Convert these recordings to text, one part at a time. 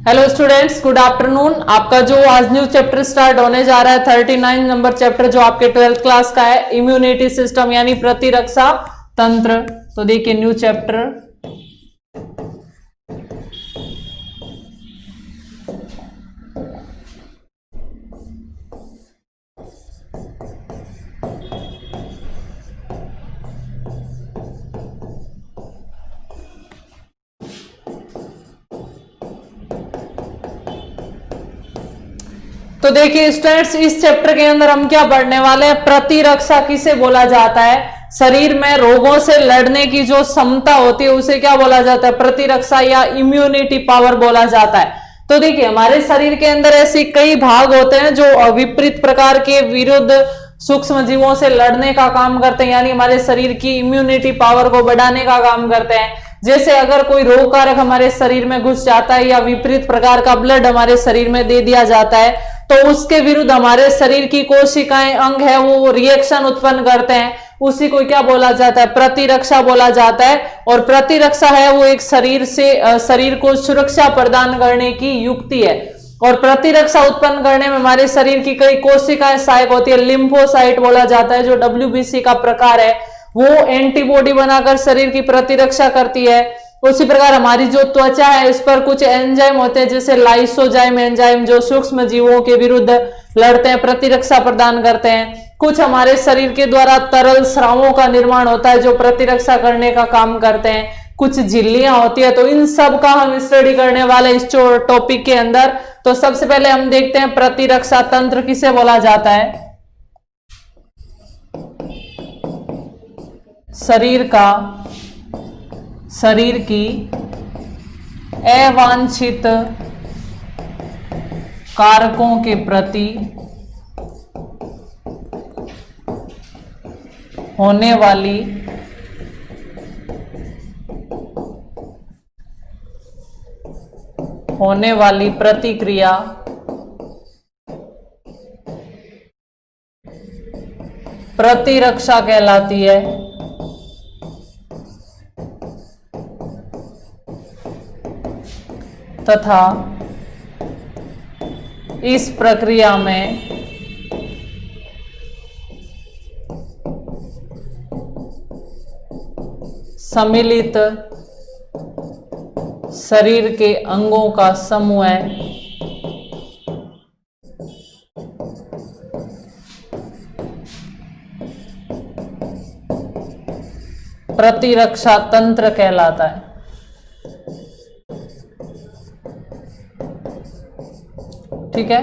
Hello students, good afternoon. आपका जो आज न्यू चैप्टर स्टार्ट होने जा रहा है 39 नंबर चैप्टर जो आपके 12th क्लास का है, इम्यूनिटी सिस्टम यानी प्रतिरक्षा तंत्र। तो देखिए न्यू चैप्टर। तो देखिए स्टूडेंट्स, इस चैप्टर के अंदर हम क्या पढ़ने वाले हैं, प्रतिरक्षा किसे बोला जाता है। शरीर में रोगों से लड़ने की जो क्षमता होती है उसे क्या बोला जाता है, प्रतिरक्षा या इम्यूनिटी पावर बोला जाता है। तो देखिए हमारे शरीर के अंदर ऐसे कई भाग होते हैं जो विपरीत प्रकार के विरुद्ध सूक्ष्म जीवों से लड़ने का काम करते हैं, यानी हमारे शरीर की इम्यूनिटी पावर को बढ़ाने का काम करते हैं। जैसे अगर कोई रोग कारक हमारे शरीर में घुस जाता है या विपरीत प्रकार का ब्लड हमारे शरीर में दे दिया जाता है, तो उसके विरुद्ध हमारे शरीर की कोशिकाएं, अंग है, वो रिएक्शन उत्पन्न करते हैं। उसी को क्या बोला जाता है, प्रतिरक्षा बोला जाता है। और प्रतिरक्षा है वो एक शरीर को सुरक्षा प्रदान करने की युक्ति है। और प्रतिरक्षा उत्पन्न करने में हमारे शरीर की कई कोशिकाएं सहायक होती है। लिम्फोसाइट बोला जाता है, जो WBC का प्रकार है, वो एंटीबॉडी बनाकर शरीर की प्रतिरक्षा करती है। उसी प्रकार हमारी जो त्वचा है इस पर कुछ एंजाइम होते हैं, जैसे लाइसोजाइम एंजाइम, जो सूक्ष्म जीवों के विरुद्ध लड़ते हैं, प्रतिरक्षा प्रदान करते हैं। कुछ हमारे शरीर के द्वारा तरल स्रावों का निर्माण होता है जो प्रतिरक्षा करने का काम करते हैं। कुछ झिल्लियां होती है। तो इन सब का हम स्टडी करने वाले इस टॉपिक के अंदर। तो सबसे पहले हम देखते हैं प्रतिरक्षा तंत्र किसे बोला जाता है। शरीर की अवांछित कारकों के प्रति होने वाली प्रतिक्रिया प्रतिरक्षा कहलाती है। तथा इस प्रक्रिया में सम्मिलित शरीर के अंगों का समूह प्रतिरक्षा तंत्र कहलाता है। ठीक है,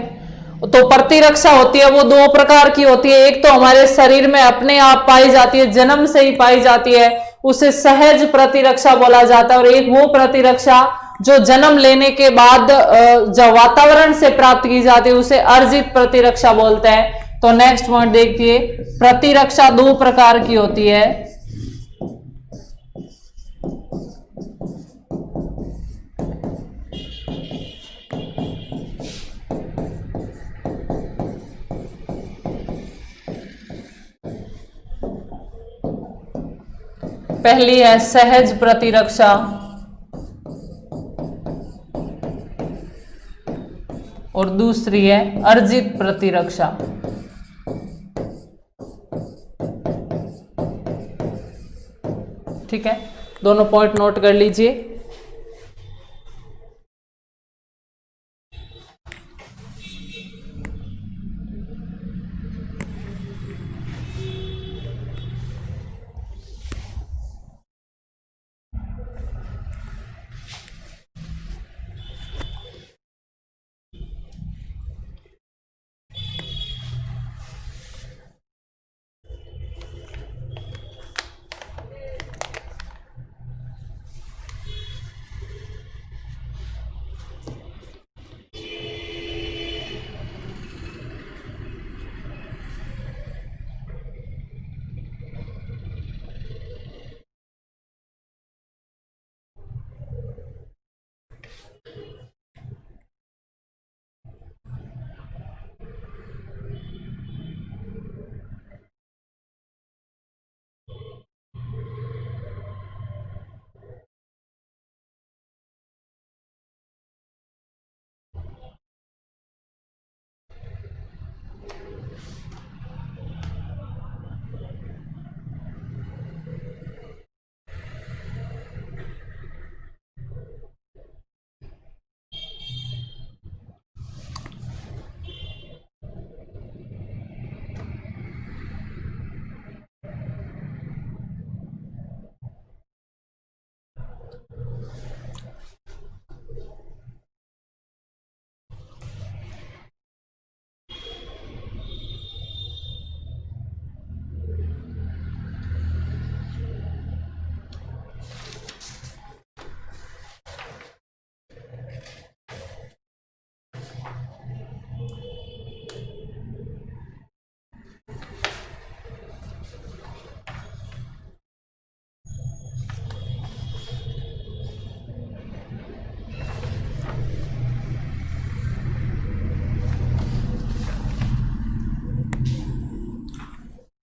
तो प्रतिरक्षा होती है वो दो प्रकार की होती है। एक तो हमारे शरीर में अपने आप पाई जाती है, जन्म से ही पाई जाती है, उसे सहज प्रतिरक्षा बोला जाता है। और एक वो प्रतिरक्षा जो जन्म लेने के बाद जब वातावरण से प्राप्त की जाती है उसे अर्जित प्रतिरक्षा बोलते हैं। तो नेक्स्ट पॉइंट देखिए, प्रतिरक्षा दो प्रकार की होती है। पहली है सहज प्रतिरक्षा और दूसरी है अर्जित प्रतिरक्षा। ठीक है, दोनों पॉइंट नोट कर लीजिए।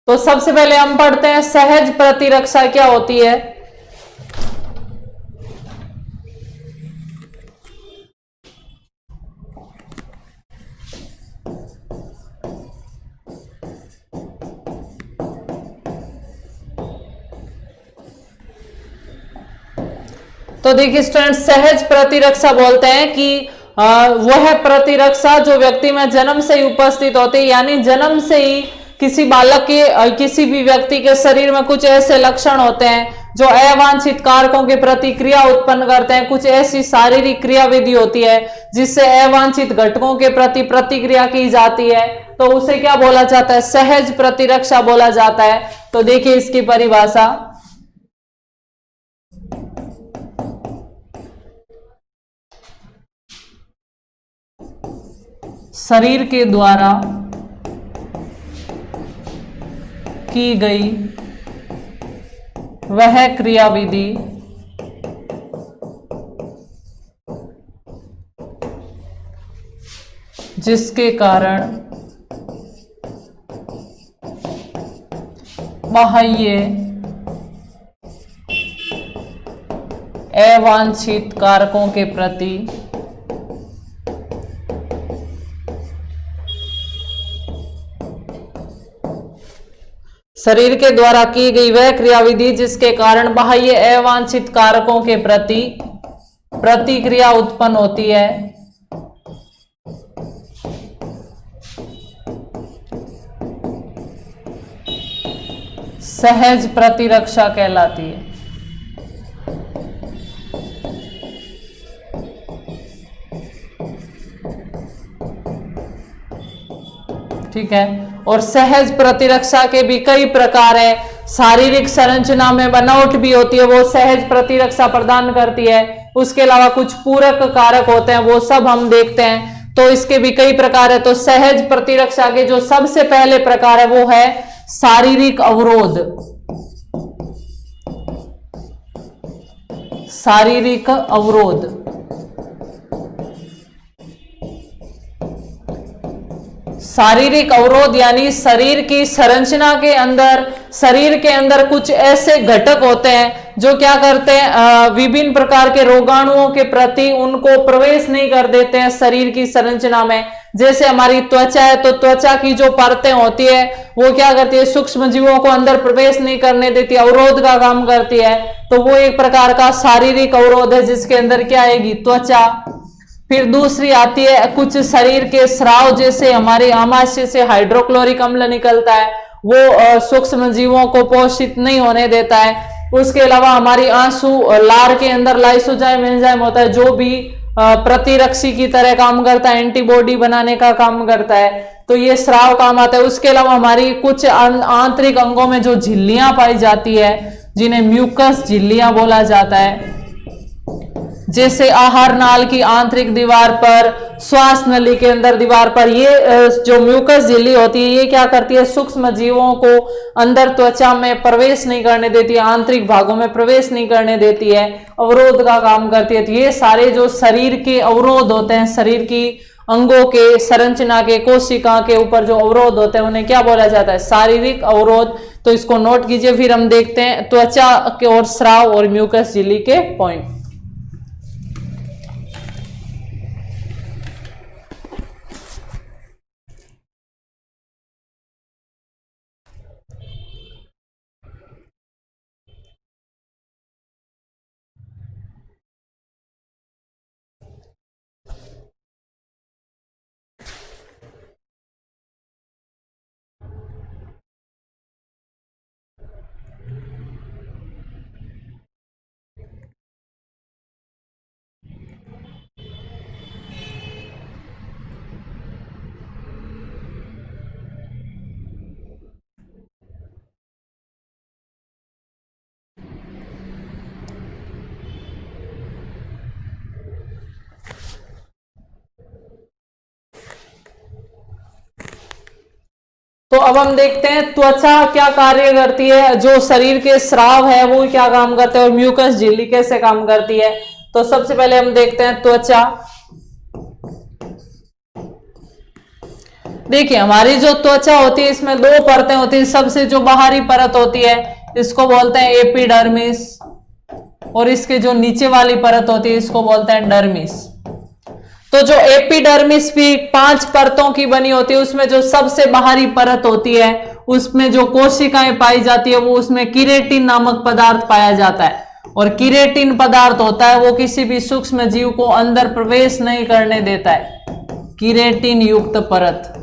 तो सबसे पहले हम पढ़ते हैं सहज प्रतिरक्षा क्या होती है। तो देखिए स्टूडेंट, सहज प्रतिरक्षा बोलते हैं कि वह प्रतिरक्षा जो व्यक्ति में जन्म से ही उपस्थित होती है, यानी जन्म से ही किसी बालक के किसी भी व्यक्ति के शरीर में कुछ ऐसे लक्षण होते हैं जो अवांछित कारकों के प्रतिक्रिया उत्पन्न करते हैं। कुछ ऐसी शारीरिक क्रियाविधि होती है जिससे अवांछित घटकों के प्रति प्रतिक्रिया की जाती है, तो उसे क्या बोला जाता है? सहज प्रतिरक्षा बोला जाता है। तो देखिए इसकी परिभाषा, शरीर के द्वारा की गई वह क्रियाविधि जिसके कारण बाह्य अवांछित कारकों के प्रति शरीर के द्वारा की गई वह क्रियाविधि जिसके कारण बाह्य अवांछित कारकों के प्रति प्रतिक्रिया उत्पन्न होती है, सहज प्रतिरक्षा कहलाती है। ठीक है, और सहज प्रतिरक्षा के भी कई प्रकार है। शारीरिक संरचना में बनावट भी होती है, वो सहज प्रतिरक्षा प्रदान करती है। उसके अलावा कुछ पूरक कारक होते हैं, वो सब हम देखते हैं। तो इसके भी कई प्रकार है। तो सहज प्रतिरक्षा के जो सबसे पहले प्रकार है वो है शारीरिक अवरोध। शारीरिक अवरोध, शारीरिक अवरोध यानी शरीर की संरचना के अंदर, शरीर के अंदर कुछ ऐसे घटक होते हैं जो क्या करते हैं, विभिन्न प्रकार के रोगाणुओं के प्रति उनको प्रवेश नहीं कर देते हैं शरीर की संरचना में। जैसे हमारी त्वचा है, तो त्वचा की जो परतें होती है वो क्या करती है, सूक्ष्म जीवों को अंदर प्रवेश नहीं करने देती, अवरोध का काम करती है। तो वो एक प्रकार का शारीरिक अवरोध है जिसके अंदर क्या आएगी, त्वचा। फिर दूसरी आती है कुछ शरीर के स्राव, जैसे हमारे आमाशय से हाइड्रोक्लोरिक अम्ल निकलता है, वो सूक्ष्म जीवों को पोषित नहीं होने देता है। उसके अलावा हमारी आंसू, लार के अंदर लाइसोजाइम एंजाइम होता है जो भी प्रतिरक्षी की तरह काम करता है, एंटीबॉडी बनाने का काम करता है। तो ये स्राव काम आता है। उसके अलावा हमारी कुछ आंतरिक अंगों में जो झिल्लियां पाई जाती है जिन्हें म्यूकस झिल्लियां बोला जाता है, जैसे आहार नाल की आंतरिक दीवार पर, श्वास नली के अंदर दीवार पर, ये जो म्यूकस झिल्ली होती है ये क्या करती है, सूक्ष्म जीवों को अंदर त्वचा में प्रवेश नहीं करने देती है, आंतरिक भागों में प्रवेश नहीं करने देती है, अवरोध का काम करती है। तो ये सारे जो शरीर के अवरोध होते हैं, शरीर की अंगों के, संरचना के, कोशिका के ऊपर जो अवरोध होते हैं उन्हें क्या बोला जाता है, शारीरिक अवरोध। तो इसको नोट कीजिए। फिर हम देखते हैं त्वचा के और स्राव और म्यूकस झिल्ली के पॉइंट। तो अब हम देखते हैं त्वचा क्या कार्य करती है, जो शरीर के स्राव है वो क्या काम करते हैं, और म्यूकस झिल्ली कैसे काम करती है। तो सबसे पहले हम देखते हैं त्वचा। देखिए हमारी जो त्वचा होती है इसमें दो परतें होती है। सबसे जो बाहरी परत होती है इसको बोलते हैं एपिडर्मिस, और इसके जो नीचे वाली परत होती है इसको बोलते हैं डर्मिस। तो जो एपिडर्मिस भी 5 परतों की बनी होती है, उसमें जो सबसे बाहरी परत होती है उसमें जो कोशिकाएं पाई जाती है वो उसमें किरेटिन नामक पदार्थ पाया जाता है, और किरेटिन पदार्थ होता है वो किसी भी सूक्ष्म जीव को अंदर प्रवेश नहीं करने देता है, किरेटिन युक्त परत।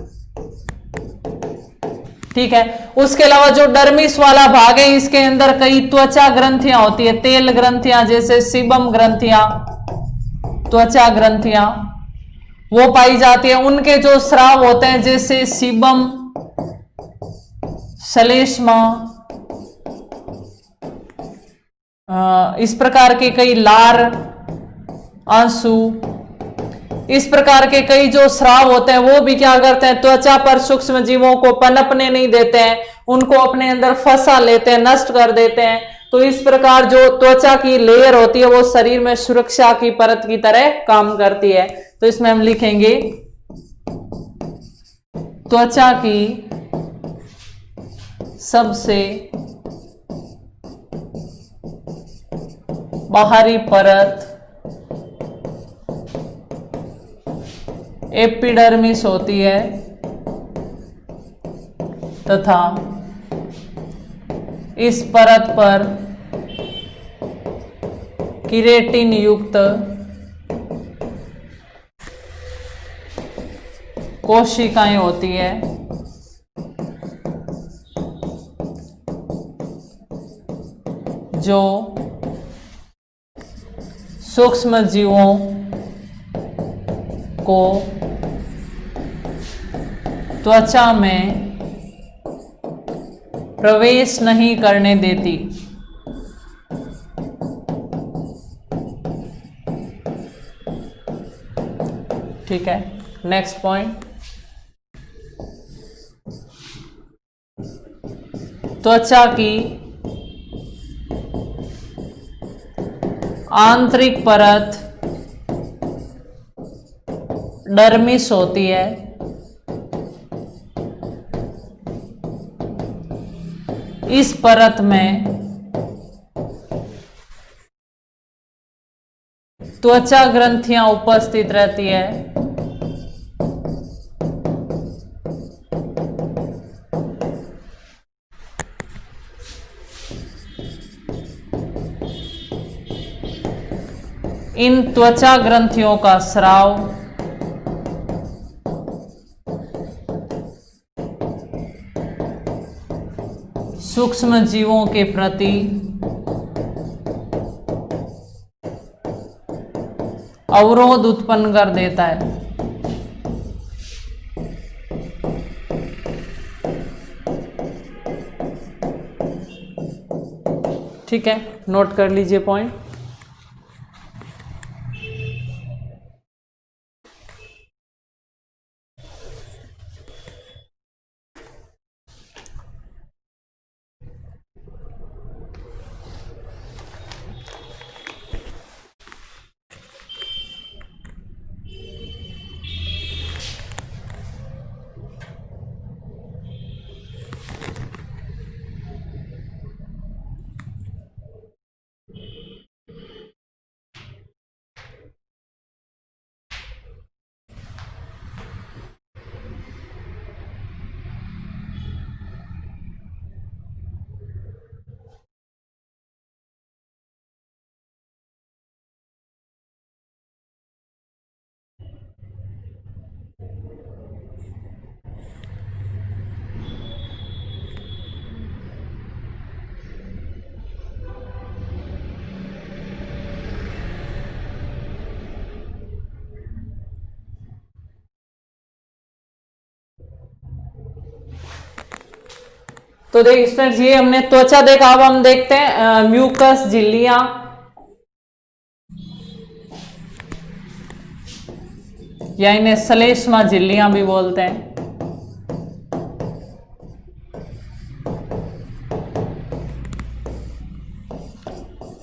ठीक है। उसके अलावा जो डर्मिस वाला भाग है इसके अंदर कई त्वचा ग्रंथियां होती है, तेल ग्रंथियां जैसे सीबम ग्रंथियां, त्वचा ग्रंथियां वो पाई जाती है। उनके जो स्राव होते हैं जैसे सीबम, श्लेष्मा, इस प्रकार के कई लार, आंसू, इस प्रकार के कई जो स्राव होते हैं वो भी क्या करते हैं, त्वचा पर सूक्ष्म जीवों को पनपने नहीं देते हैं, उनको अपने अंदर फंसा लेते हैं, नष्ट कर देते हैं। तो इस प्रकार जो त्वचा की लेयर होती है वो शरीर में सुरक्षा की परत की तरह काम करती है। तो इसमें हम लिखेंगे त्वचा की सबसे बाहरी परत एपिडर्मिस होती है तथा इस परत पर किरेटिन युक्त कोशिकाएं होती है। जो सूक्ष्म जीवों को त्वचा में प्रवेश नहीं करने देती। ठीक है, नेक्स्ट पॉइंट, त्वचा की आंतरिक परत डर्मिस होती है। इस परत में त्वचा ग्रंथियां उपस्थित रहती है। इन त्वचा ग्रंथियों का स्राव सूक्ष्म जीवों के प्रति अवरोध उत्पन्न कर देता है। ठीक है, नोट कर लीजिए पॉइंट। तो देखिए स्टूडेंट्स, ये हमने त्वचा देखा। अब हम देखते हैं म्यूकस झिल्लियां, या इन्हें श्लेष्मा झिल्लियां भी बोलते हैं।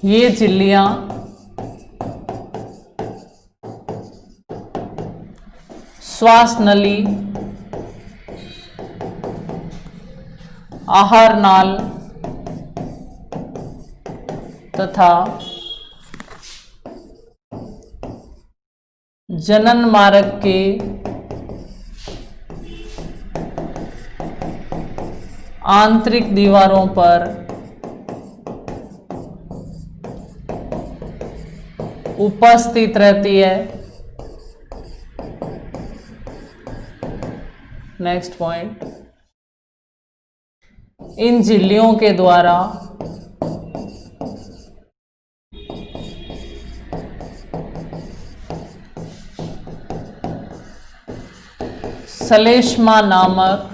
ये झिल्लियां श्वास नली आहार नाल तथा जनन मार्ग के आंतरिक दीवारों पर उपस्थित रहती है। नेक्स्ट पॉइंट, इन झिल्लियों के द्वारा श्लेष्मा नामक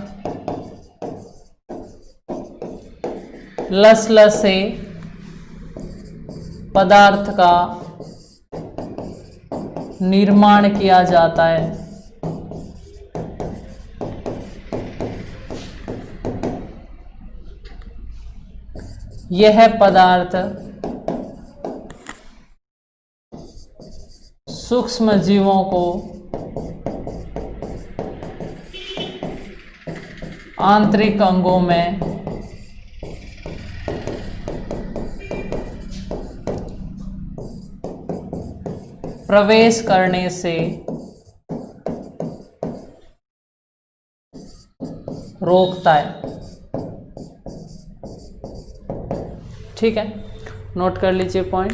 लसलसे पदार्थ का निर्माण किया जाता है। यह पदार्थ सूक्ष्म जीवों को आंतरिक अंगों में प्रवेश करने से रोकता है। ठीक है, नोट कर लीजिए पॉइंट।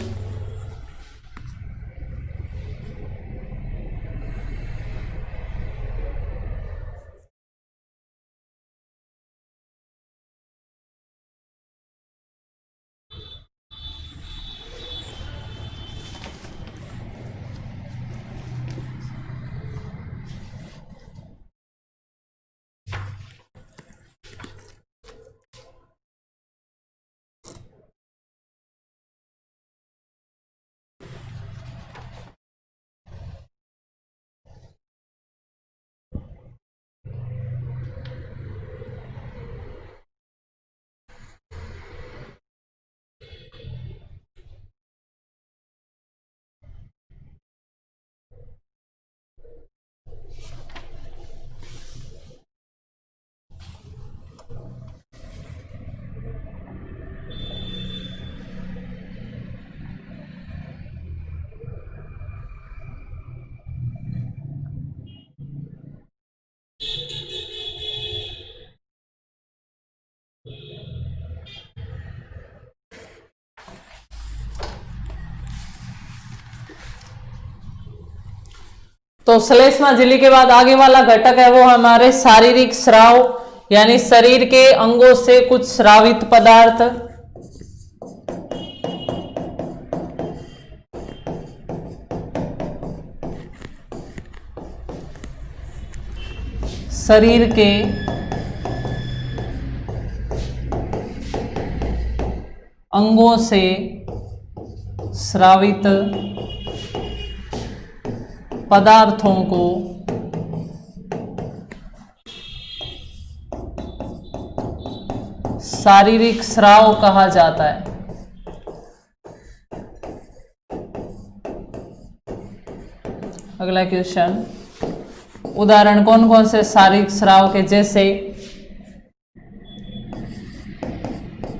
तो श्लेष्मा झिल्ली के बाद आगे वाला घटक है वो हमारे शारीरिक स्राव, यानी शरीर के अंगों से कुछ स्रावित पदार्थ शरीर के अंगों से स्रावित पदार्थों को शारीरिक स्राव कहा जाता है। अगला क्वेश्चन, उदाहरण कौन कौन से शारीरिक स्राव के, जैसे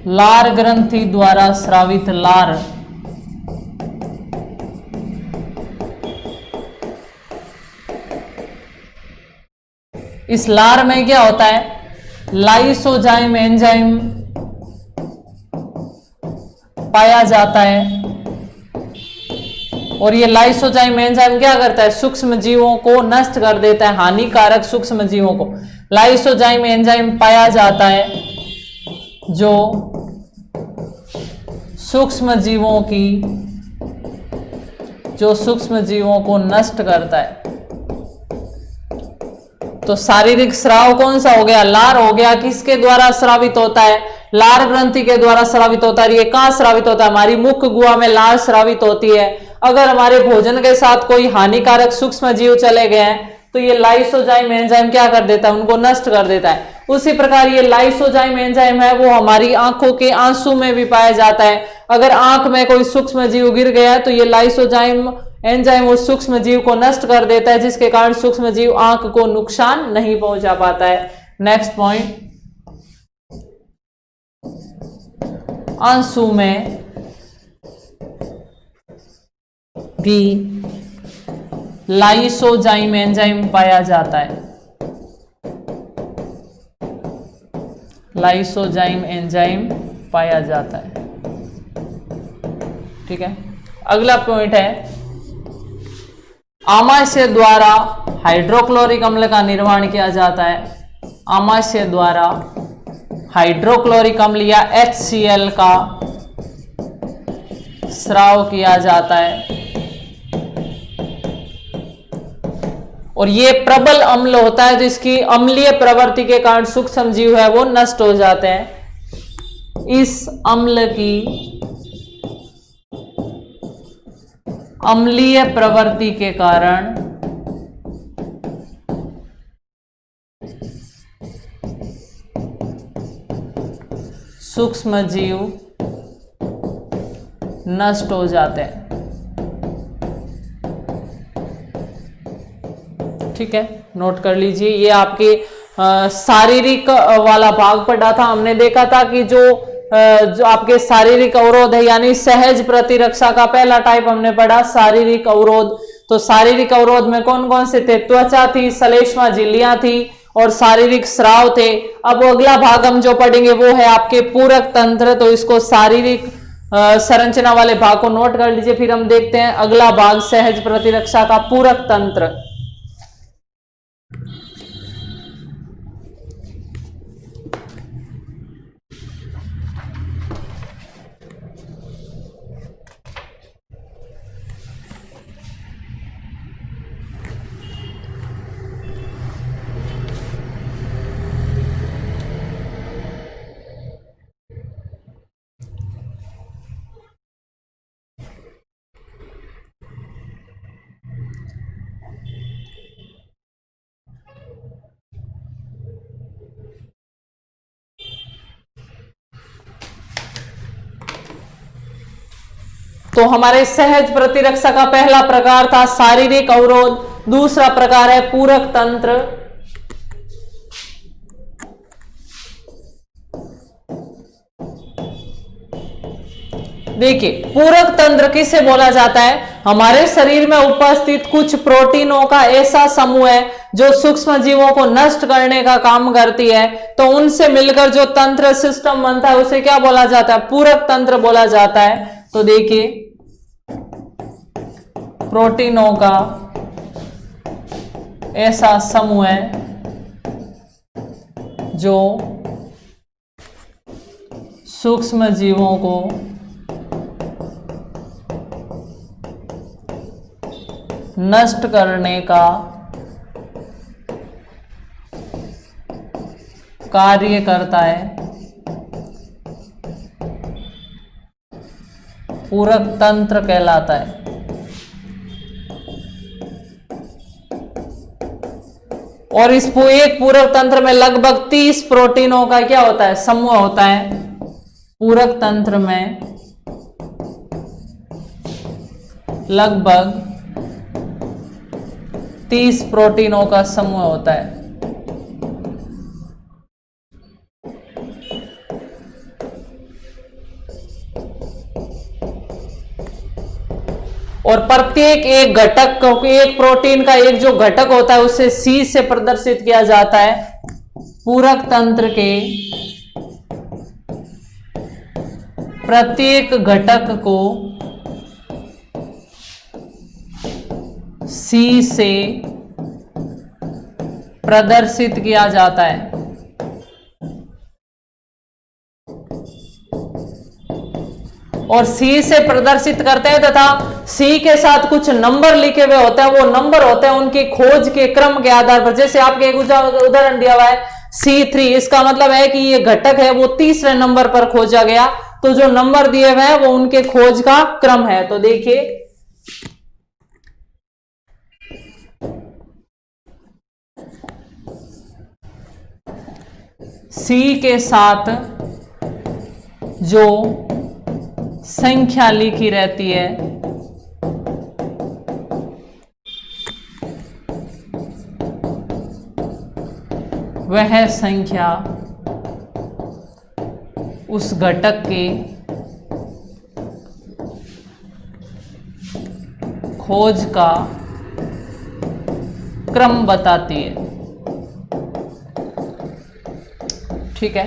लार ग्रंथि द्वारा स्रावित लार, इस लार में क्या होता है, लाइसोजाइम एंजाइम पाया जाता है और ये लाइसोजाइम एंजाइम क्या करता है, सूक्ष्म जीवों को नष्ट कर देता है, हानिकारक सूक्ष्म जीवों को। लाइसोजाइम एंजाइम पाया जाता है जो सूक्ष्म जीवों को नष्ट करता है। तो शारीरिक स्राव कौन सा हो गया, लार हो गया। किसके द्वारा स्रावित होता है, लार ग्रंथि के द्वारा स्रावित होता है। ये कहां स्रावित होता है, हमारी मुख गुहा में लार स्रावित होती है। अगर हमारे भोजन के साथ कोई हानिकारक सूक्ष्म जीव चले गए हैं तो ये लाइसोजाइम एंजाइम क्या कर देता है, उनको नष्ट कर देता है। उसी प्रकार ये लाइसोजाइम एंजाइम है वो हमारी आंखों के आंसू में भी पाया जाता है। अगर आंख में कोई सूक्ष्म जीव गिर गया है तो ये लाइसोजाइम एंजाइम उस सूक्ष्म जीव को नष्ट कर देता है, जिसके कारण सूक्ष्म जीव आंख को नुकसान नहीं पहुंचा पाता है। नेक्स्ट पॉइंट, अंशु में भी लाइसोजाइम एंजाइम पाया जाता है। लाइसोजाइम एंजाइम पाया जाता है। ठीक है, अगला पॉइंट है, आमाशय द्वारा हाइड्रोक्लोरिक अम्ल का निर्माण किया जाता है। आमाशय द्वारा हाइड्रोक्लोरिक अम्ल या HCl का स्राव किया जाता है और ये प्रबल अम्ल होता है जिसकी अम्लीय प्रवृत्ति के कारण सूक्ष्म जीव है वो नष्ट हो जाते हैं। इस अम्ल की अम्लीय प्रवृत्ति के कारण सूक्ष्म जीव नष्ट हो जाते हैं। ठीक है, नोट कर लीजिए। ये आपके शारीरिक वाला भाग पढ़ा था, हमने देखा था कि जो आपके शारीरिक अवरोध है यानी सहज प्रतिरक्षा का पहला टाइप हमने पढ़ा शारीरिक अवरोध। तो शारीरिक अवरोध में कौन कौन से थे? त्वचा थी, श्लेष्मा झिल्लियां थी और शारीरिक स्राव थे। अब अगला भाग हम जो पढ़ेंगे वो है आपके पूरक तंत्र। तो इसको शारीरिक संरचना वाले भाग को नोट कर लीजिए, फिर हम देखते हैं अगला भाग सहज प्रतिरक्षा का पूरक तंत्र। तो हमारे सहज प्रतिरक्षा का पहला प्रकार था शारीरिक अवरोध, दूसरा प्रकार है पूरक तंत्र। देखिए, पूरक तंत्र किसे बोला जाता है? हमारे शरीर में उपस्थित कुछ प्रोटीनों का ऐसा समूह है जो सूक्ष्म जीवों को नष्ट करने का काम करती है। तो उनसे मिलकर जो तंत्र सिस्टम बनता है उसे क्या बोला जाता है? पूरक तंत्र बोला जाता है। तो देखिए, प्रोटीनों का ऐसा समूह है जो सूक्ष्म जीवों को नष्ट करने का कार्य करता है। पूरक तंत्र कहलाता है। और इस एक पूरक तंत्र में लगभग 30 प्रोटीनों का क्या होता है? समूह होता है। पूरक तंत्र में लगभग 30 प्रोटीनों का समूह होता है। और प्रत्येक एक घटक को, एक प्रोटीन का एक जो घटक होता है उसे C से प्रदर्शित किया जाता है। पूरक तंत्र के प्रत्येक घटक को C से प्रदर्शित किया जाता है। और C से प्रदर्शित करते हैं तथा C के साथ कुछ नंबर लिखे हुए होते हैं। वो नंबर होते हैं उनकी खोज के क्रम के आधार पर। जैसे आपके एक उदाहरण दिया हुआ है C3, इसका मतलब है कि ये घटक है वो तीसरे नंबर पर खोजा गया। तो जो नंबर दिए हुए हैं वो उनके खोज का क्रम है। तो देखिए, C के साथ जो संख्या लिखी रहती है वह संख्या उस घटक के खोज का क्रम बताती है। ठीक है,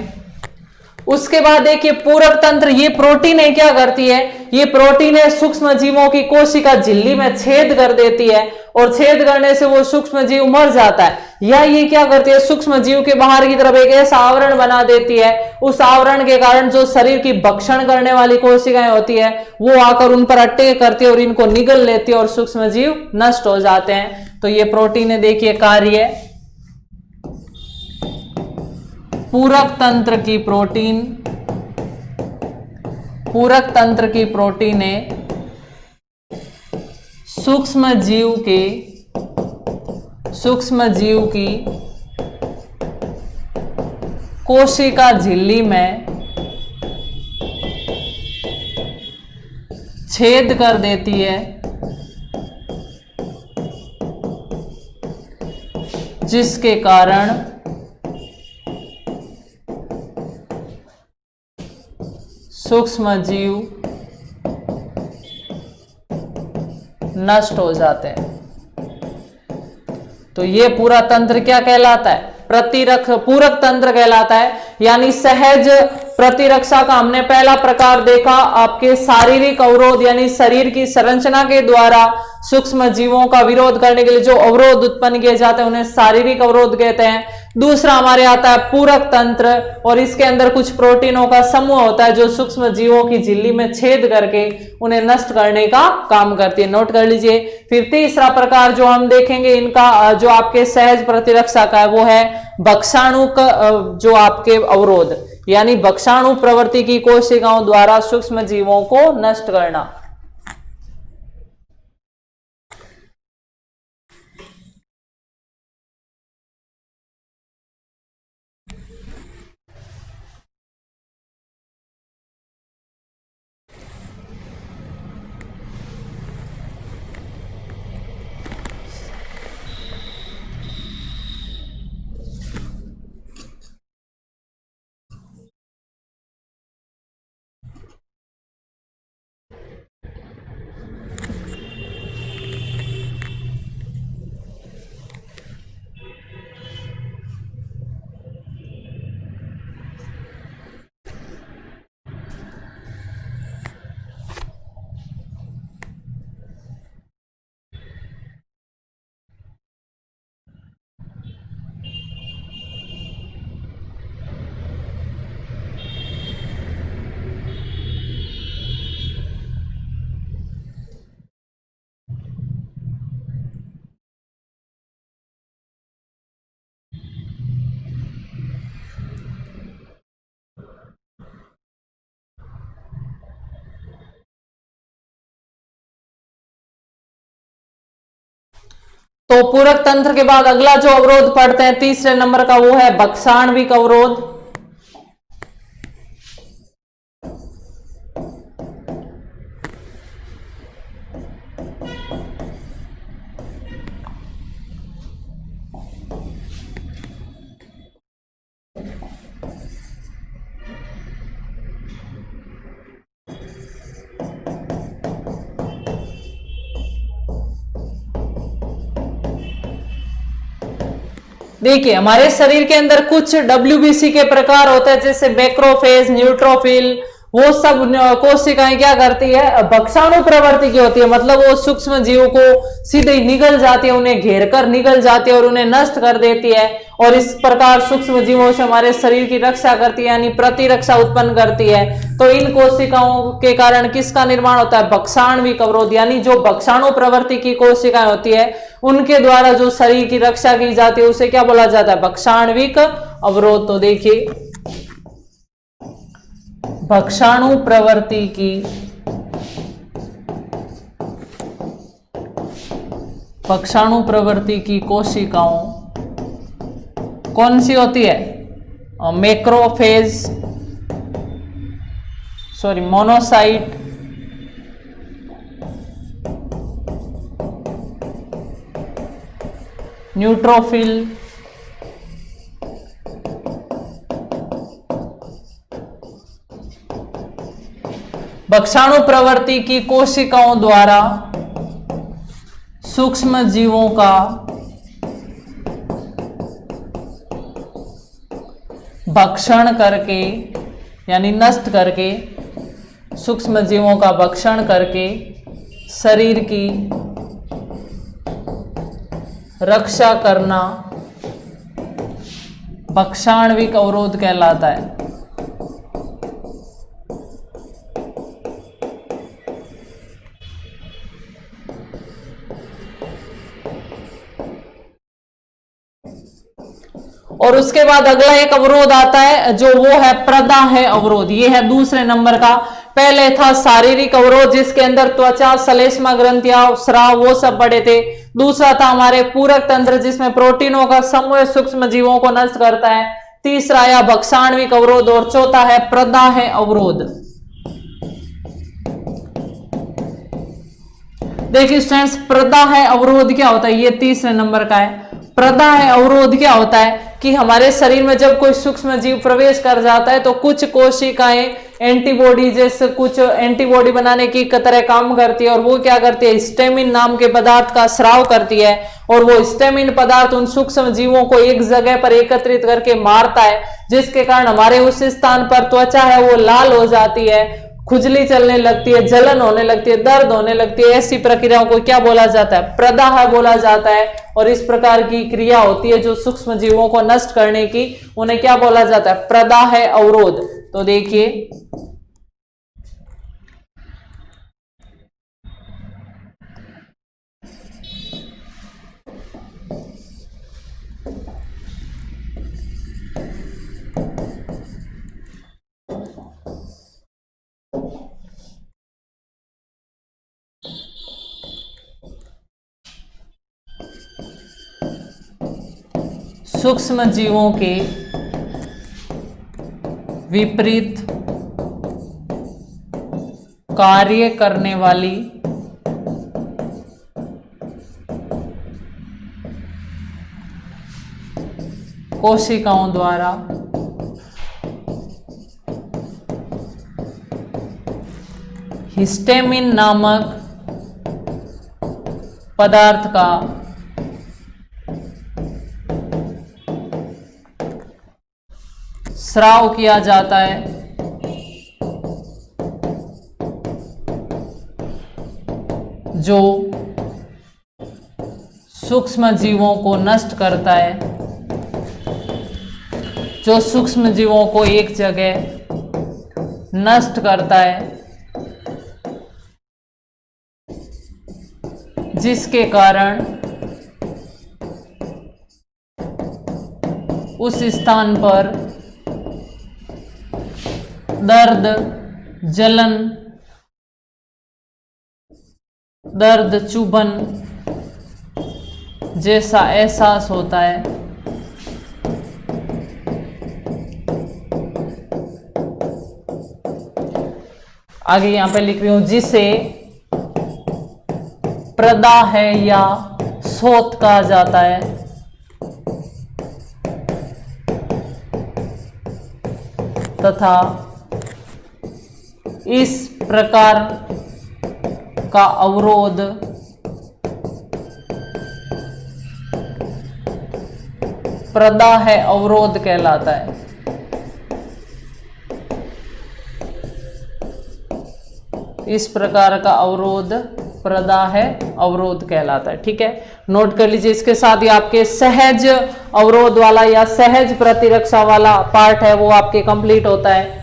उसके बाद देखिए पूरक तंत्र, ये प्रोटीन क्या करती है, ये प्रोटीन सूक्ष्म जीवों की कोशिका झिल्ली में छेद कर देती है और छेद करने से वो सूक्ष्म जीव मर जाता है, या ये क्या करती है, सूक्ष्म जीव के बाहर की तरफ एक ऐसा आवरण बना देती है, उस आवरण के कारण जो शरीर की भक्षण करने वाली कोशिकाएं होती है वो आकर उन पर अटैक करती है और इनको निगल लेती है और सूक्ष्म जीव नष्ट हो जाते हैं। तो ये प्रोटीन देखिए कार्य, पूरक तंत्र की प्रोटीन, पूरक तंत्र की प्रोटीनें सूक्ष्म जीव की कोशिका झिल्ली में छेद कर देती है, जिसके कारण सूक्ष्म जीव नष्ट हो जाते हैं। तो ये पूरा तंत्र क्या कहलाता है, पूरक तंत्र कहलाता है। यानी सहज प्रतिरक्षा का हमने पहला प्रकार देखा, आपके शारीरिक अवरोध यानी शरीर की संरचना के द्वारा सूक्ष्म जीवों का विरोध करने के लिए जो अवरोध उत्पन्न किए जाते हैं उन्हें शारीरिक अवरोध कहते हैं। दूसरा हमारे आता है पूरक तंत्र, और इसके अंदर कुछ प्रोटीनों का समूह होता है जो सूक्ष्म जीवों की झिल्ली में छेद करके उन्हें नष्ट करने का काम करती है। नोट कर लीजिए। फिर तीसरा प्रकार जो हम देखेंगे इनका, जो आपके सहज प्रतिरक्षा का है, वो है भक्षाणु का, जो आपके अवरोध यानी भक्षाणु प्रवृत्ति की कोशिकाओं द्वारा सूक्ष्म जीवों को नष्ट करना। तो पूरक तंत्र के बाद अगला जो अवरोध पढ़ते हैं तीसरे नंबर का, वो है भक्षाणविक अवरोध। देखिए हमारे शरीर के अंदर कुछ WBC के प्रकार होते हैं, जैसे मैक्रोफेज, न्यूट्रोफिल, वो सब कोशिकाएं क्या करती है, भक्षाणु प्रवृत्ति की होती है, मतलब वो सूक्ष्म जीव को सीधे ही निगल जाती है, उन्हें घेर कर निगल जाती है और उन्हें नष्ट कर देती है, और इस प्रकार सूक्ष्म जीवों से हमारे शरीर की रक्षा करती है यानी प्रतिरक्षा उत्पन्न करती है। तो इन कोशिकाओं के कारण किसका निर्माण होता है, भक्षाणविक अवरोध, यानी जो भक्षाणु प्रवृत्ति की कोशिकाएं होती है उनके द्वारा जो शरीर की रक्षा की जाती है उसे क्या बोला जाता है, भक्षाणविक अवरोध। तो देखिए भक्षाणु प्रवृत्ति की कोशिकाओं कौन सी होती है, मैक्रोफेज, मोनोसाइट, न्यूट्रोफिल, भक्षाणु प्रवृत्ति की कोशिकाओं द्वारा सूक्ष्म जीवों का भक्षण करके यानी नष्ट करके, सूक्ष्म जीवों का भक्षण करके शरीर की रक्षा करना भक्षाणविक अवरोध कहलाता है। और उसके बाद अगला एक अवरोध आता है जो वो है प्रदाह अवरोध। ये है दूसरे नंबर का। पहले था शारीरिक अवरोध जिसके अंदर त्वचा, श्लेष्मा ग्रंथियां, स्राव वो सब पड़े थे। दूसरा था हमारे पूरक तंत्र जिसमें प्रोटीनों का समूह सूक्ष्म जीवों को नष्ट करता है। तीसरा या भक्षाणविक अवरोध और चौथा है प्रदाह अवरोध। देखिए स्टूडेंट्स, प्रदाह अवरोध क्या होता है, ये तीसरे नंबर का है। प्रदाह अवरोध क्या होता है कि हमारे शरीर में जब कोई सूक्ष्म जीव प्रवेश कर जाता है तो कुछ कोशिकाएं एंटीबॉडी जैसे कुछ एंटीबॉडी बनाने की तरह काम करती है और वो क्या करती है, हिस्टामिन नाम के पदार्थ का स्राव करती है और वो हिस्टामिन पदार्थ उन सूक्ष्म जीवों को एक जगह पर एकत्रित करके मारता है, जिसके कारण हमारे उस स्थान पर त्वचा है वो लाल हो जाती है, खुजली चलने लगती है, जलन होने लगती है, दर्द होने लगती है। ऐसी प्रक्रियाओं को क्या बोला जाता है, प्रदाह बोला जाता है। और इस प्रकार की क्रिया होती है जो सूक्ष्म जीवों को नष्ट करने की, उन्हें क्या बोला जाता है, प्रदाह अवरोध। तो देखिए सूक्ष्म जीवों के विपरीत कार्य करने वाली कोशिकाओं द्वारा हिस्टामिन नामक पदार्थ का स्राव किया जाता है, जो सूक्ष्म जीवों को नष्ट करता है, जो सूक्ष्म जीवों को एक जगह नष्ट करता है, जिसके कारण उस स्थान पर दर्द, जलन, दर्द, चुभन जैसा एहसास होता है। आगे यहां पे लिख रही हूं, जिसे प्रदाह या शोथ कहा जाता है। तथा इस प्रकार का अवरोध प्रदाह अवरोध कहलाता है। इस प्रकार का अवरोध प्रदाह अवरोध कहलाता है। ठीक है, नोट कर लीजिए। इसके साथ ही आपके सहज अवरोध वाला या सहज प्रतिरक्षा वाला पार्ट है वो आपके कंप्लीट होता है।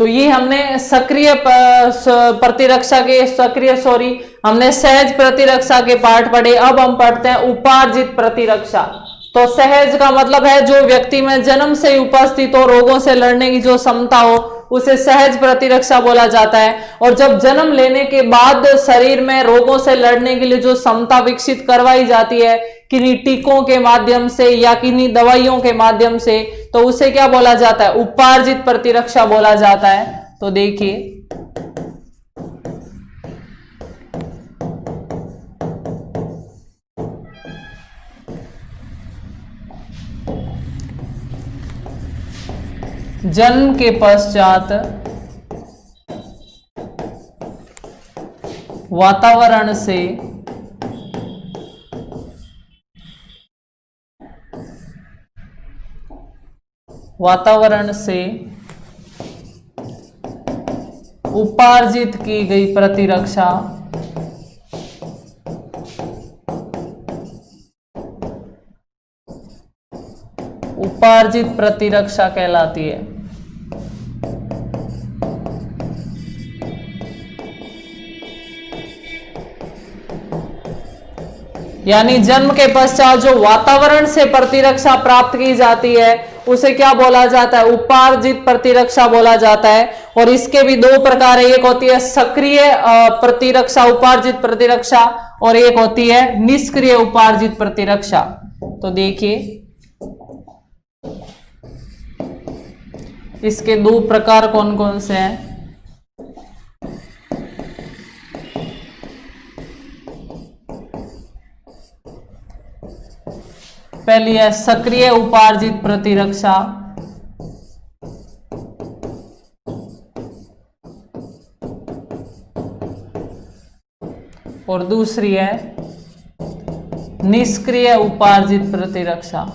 तो ये हमने सक्रिय प्रतिरक्षा के हमने सहज प्रतिरक्षा के पार्ट पढ़े। अब हम पढ़ते हैं उपार्जित प्रतिरक्षा। तो सहज का मतलब है जो व्यक्ति में जन्म से उपस्थित हो, रोगों से लड़ने की जो क्षमता हो, उसे सहज प्रतिरक्षा बोला जाता है। और जब जन्म लेने के बाद शरीर में रोगों से लड़ने के लिए जो क्षमता विकसित करवाई जाती है किन्हीं टीकों के माध्यम से या किन्हीं दवाइयों के माध्यम से, तो उसे क्या बोला जाता है? उपार्जित प्रतिरक्षा बोला जाता है। तो देखिए, जन्म के पश्चात वातावरण से उपार्जित की गई प्रतिरक्षा उपार्जित प्रतिरक्षा कहलाती है। यानी जन्म के पश्चात जो वातावरण से प्रतिरक्षा प्राप्त की जाती है उसे क्या बोला जाता है? उपार्जित प्रतिरक्षा बोला जाता है। और इसके भी दो प्रकार है, एक होती है सक्रिय प्रतिरक्षा उपार्जित प्रतिरक्षा और एक होती है निष्क्रिय उपार्जित प्रतिरक्षा। तो देखिए, इसके दो प्रकार कौन कौन से हैं? पहली है सक्रिय उपार्जित प्रतिरक्षा और दूसरी है निष्क्रिय उपार्जित प्रतिरक्षा।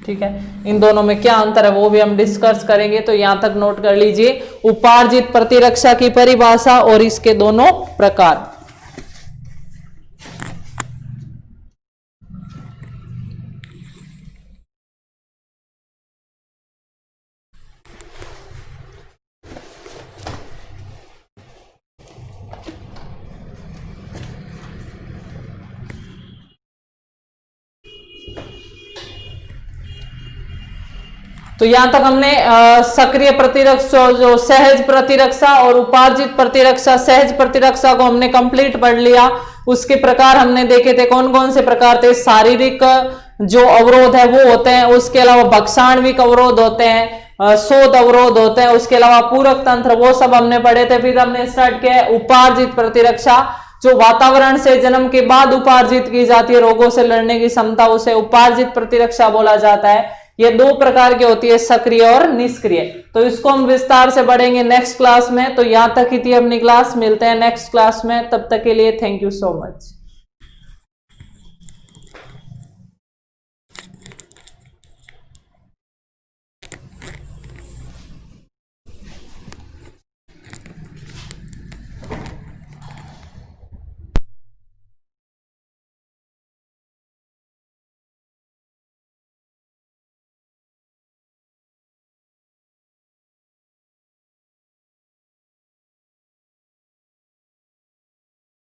ठीक है, इन दोनों में क्या अंतर है वो भी हम डिस्कस करेंगे। तो यहां तक नोट कर लीजिए उपार्जित प्रतिरक्षा की परिभाषा और इसके दोनों प्रकार। तो यहां तक हमने सक्रिय प्रतिरक्षा, जो सहज प्रतिरक्षा और उपार्जित प्रतिरक्षा, सहज प्रतिरक्षा को हमने कंप्लीट पढ़ लिया। उसके प्रकार हमने देखे थे, कौन कौन से प्रकार थे? शारीरिक जो अवरोध है वो होते हैं, उसके अलावा भक्षाणविक अवरोध होते हैं, शोध अवरोध होते हैं, उसके अलावा पूरक तंत्र, वो सब हमने पढ़े थे। फिर हमने स्टार्ट किया उपार्जित प्रतिरक्षा, जो वातावरण से जन्म के बाद उपार्जित की जाती है, रोगों से लड़ने की क्षमता, उसे उपार्जित प्रतिरक्षा बोला जाता है। ये दो प्रकार की होती है, सक्रिय और निष्क्रिय। तो इसको हम विस्तार से पढ़ेंगे नेक्स्ट क्लास में। तो यहां तक ही थी अपनी क्लास, मिलते हैं नेक्स्ट क्लास में, तब तक के लिए थैंक यू सो मच।